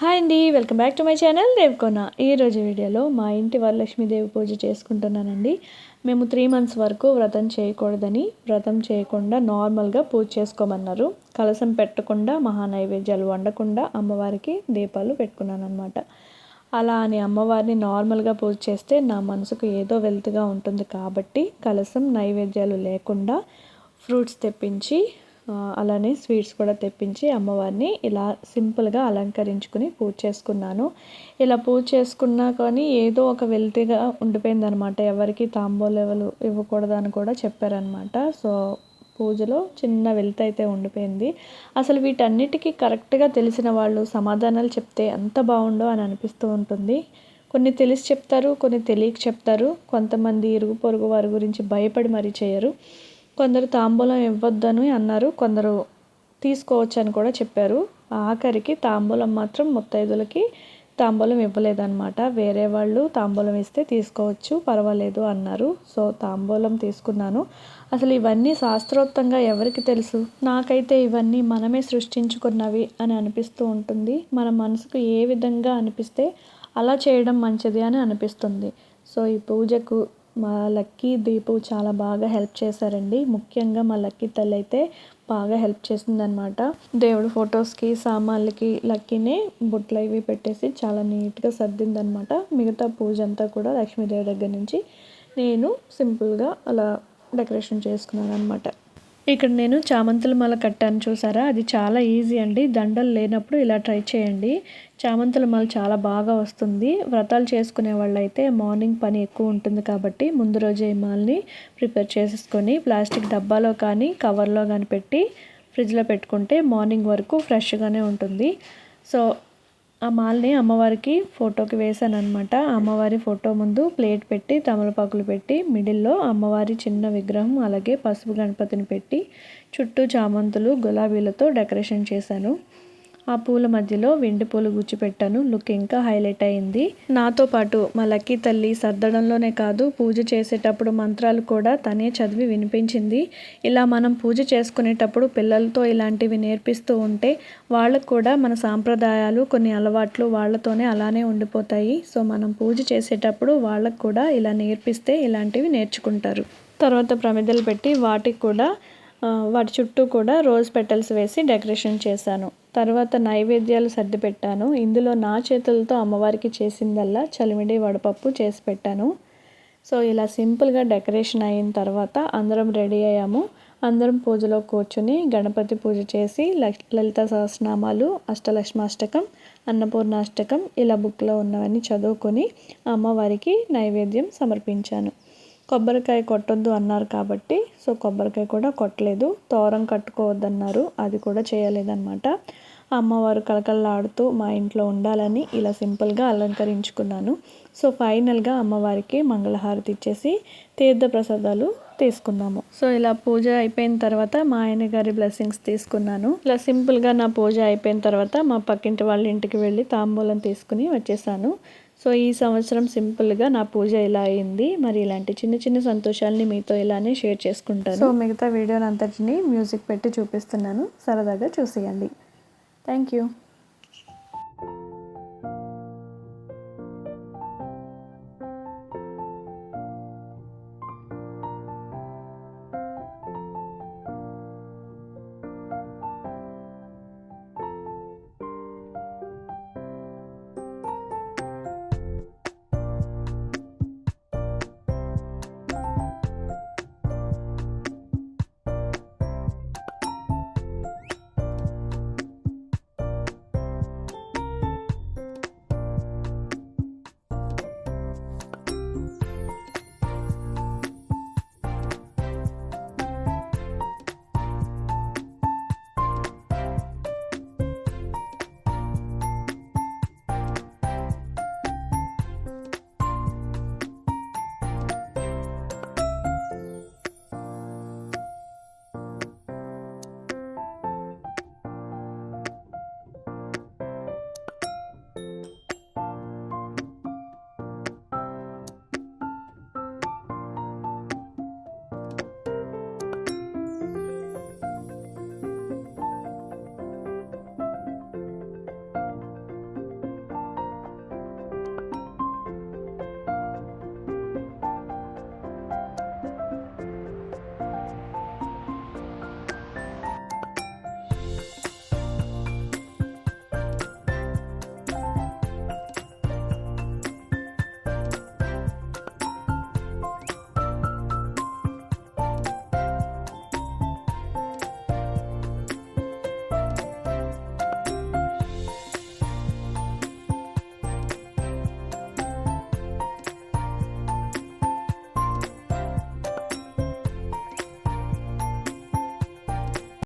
Hi అండి, welcome back to my channel Devakona. ఈరోజు వీడియోలో మా ఇంటి వరలక్ష్మీదేవి పూజ చేసుకుంటున్నానండి. మేము 3 months వరకు వ్రతం చేయకూడదని, వ్రతం చేయకుండా నార్మల్గా పూజ చేసుకోమన్నారు. కలసం పెట్టకుండా, మహానైవేద్యాలు వండకుండా అమ్మవారికి దీపాలు పెట్టుకున్నాను అనమాట. అలా అని అమ్మవారిని నార్మల్గా పూజ చేస్తే నా మనసుకు ఏదో వెల్తుగా ఉంటుంది కాబట్టి కలసం నైవేద్యాలు లేకుండా ఫ్రూట్స్ తెప్పించి అలానే స్వీట్స్ కూడా తెప్పించి అమ్మవారిని ఇలా సింపుల్గా అలంకరించుకుని పూజ చేసుకున్నాను. ఇలా పూజ చేసుకున్నా కానీ ఏదో ఒక వెల్తిగా ఉండిపోయిందనమాట. ఎవరికి తాంబూలాలు ఇవ్వకూడదని కూడా చెప్పారనమాట. సో పూజలో చిన్న వెల్తి అయితే ఉండిపోయింది. అసలు వీటన్నిటికీ కరెక్ట్గా తెలిసిన వాళ్ళు సమాధానాలు చెప్తే ఎంత బాగుండో అని అనిపిస్తూ ఉంటుంది. కొన్ని తెలిసి చెప్తారు, కొన్ని తెలియక చెప్తారు. కొంతమంది ఇరుగు పొరుగు వారి గురించి భయపడి మరీ చేయరు. కొందరు తాంబూలం ఇవ్వొద్దని అన్నారు, కొందరు తీసుకోవచ్చు అని కూడా చెప్పారు. ఆఖరికి తాంబూలం మాత్రం ముత్తైదులకి తాంబూలం ఇవ్వలేదన్నమాట. వేరే వాళ్ళు తాంబూలం ఇస్తే తీసుకోవచ్చు, పర్వాలేదు అన్నారు. సో తాంబూలం తీసుకున్నాను. అసలు ఇవన్నీ శాస్త్రోక్తంగా ఎవరికి తెలుసు? నాకైతే ఇవన్నీ మనమే సృష్టించుకున్నవి అని అనిపిస్తూ ఉంటుంది. మన మనసుకు ఏ విధంగా అనిపిస్తే అలా చేయడం మంచిది అని అనిపిస్తుంది. సో ఈ పూజకు మా లక్కీ దీపు చాలా బాగా హెల్ప్ చేశారండి. ముఖ్యంగా మా లక్కీ తల్లి అయితే బాగా హెల్ప్ చేసిందనమాట. దేవుడు ఫొటోస్కి, సామాన్లకి లక్కీనే బుట్టలు ఇవి పెట్టేసి చాలా నీట్గా సర్దిందనమాట. మిగతా పూజ అంతా కూడా లక్ష్మీదేవి దగ్గర నుంచి నేను సింపుల్గా అలా డెకరేషన్ చేసుకున్నాను అనమాట. ఇక్కడ నేను చామంతుల మాల కట్టాను, చూసారా? అది చాలా ఈజీ అండి. దండలు లేనప్పుడు ఇలా ట్రై చేయండి. చామంతుల మాల చాలా బాగా వస్తుంది. వ్రతాలు చేసుకునే వాళ్ళైతే మార్నింగ్ పని ఎక్కువ ఉంటుంది కాబట్టి ముందు రోజే ఈ మాలని ప్రిపేర్ చేసేసుకొని ప్లాస్టిక్ డబ్బాలో కానీ కవర్లో కానీ పెట్టి ఫ్రిడ్జ్లో పెట్టుకుంటే మార్నింగ్ వరకు ఫ్రెష్గానే ఉంటుంది. సో ఆ మాలని అమ్మవారికి ఫోటోకి వేసాను అనమాట. అమ్మవారి ఫోటో ముందు ప్లేట్ పెట్టి తమలపాకులు పెట్టి మిడిల్లో అమ్మవారి చిన్న విగ్రహం అలాగే పసుపు గణపతిని పెట్టి చుట్టూ చామంతులు గులాబీలతో డెకరేషన్ చేశాను. ఆ పూల మధ్యలో వెండి పూలు గుచ్చి పెట్టాను. లుక్ ఇంకా హైలైట్ అయింది. నాతో పాటు మా లక్కీ తల్లి సర్దడంలోనే కాదు, పూజ చేసేటప్పుడు మంత్రాలు కూడా తనే చదివి వినిపించింది. ఇలా మనం పూజ చేసుకునేటప్పుడు పిల్లలతో ఇలాంటివి నేర్పిస్తూ ఉంటే వాళ్ళకు కూడా మన సాంప్రదాయాలు, కొన్ని అలవాట్లు వాళ్ళతోనే అలానే ఉండిపోతాయి. సో మనం పూజ చేసేటప్పుడు వాళ్ళకు కూడా ఇలా నేర్పిస్తే ఇలాంటివి నేర్చుకుంటారు. తర్వాత ప్రమిదలు పెట్టి వాటి చుట్టూ కూడా రోజ్ పెటల్స్ వేసి డెకరేషన్ చేశాను. తర్వాత నైవేద్యాలు సర్ది పెట్టాను. ఇందులో నా చేతులతో అమ్మవారికి చేసిందల్లా చలిమిడి వడపప్పు చేసి పెట్టాను. సో ఇలా సింపుల్గా డెకరేషన్ అయిన తర్వాత అందరం రెడీ అయ్యాము. అందరం పూజలో కూర్చుని గణపతి పూజ చేసి లలిత సహస్రనామాలు, అష్టలక్ష్మాష్టకం, అన్నపూర్ణాష్టకం ఇలా బుక్లో ఉన్నవన్నీ చదువుకొని అమ్మవారికి నైవేద్యం సమర్పించాను. కొబ్బరికాయ కొట్టొద్దు అన్నారు కాబట్టి సో కొబ్బరికాయ కూడా కొట్టలేదు. తోరం కట్టుకోవద్దన్నారు, అది కూడా చేయలేదన్నమాట. అమ్మవారు కళకళలాడుతూ మా ఇంట్లో ఉండాలని ఇలా సింపుల్గా అలంకరించుకున్నాను. సో ఫైనల్గా అమ్మవారికి మంగళహారతి ఇచ్చేసి తీర్థ ప్రసాదాలు తీసుకున్నాము. సో ఇలా పూజ అయిపోయిన తర్వాత మా ఆయన గారి బ్లెస్సింగ్స్ తీసుకున్నాను. ఇలా సింపుల్గా నా పూజ అయిపోయిన తర్వాత మా పక్కింటి వాళ్ళ ఇంటికి వెళ్ళి తాంబూలం తీసుకుని వచ్చేసాను. సో ఈ సంవత్సరం సింపుల్గా నా పూజ ఇలా అయింది. మరి ఇలాంటి చిన్న చిన్న సంతోషాలని మీతో ఇలానే షేర్ చేసుకుంటాను. సో మిగతా వీడియోని అంతటిని మ్యూజిక్ పెట్టి చూపిస్తున్నాను, సరదాగా చూసేయండి. Thank you.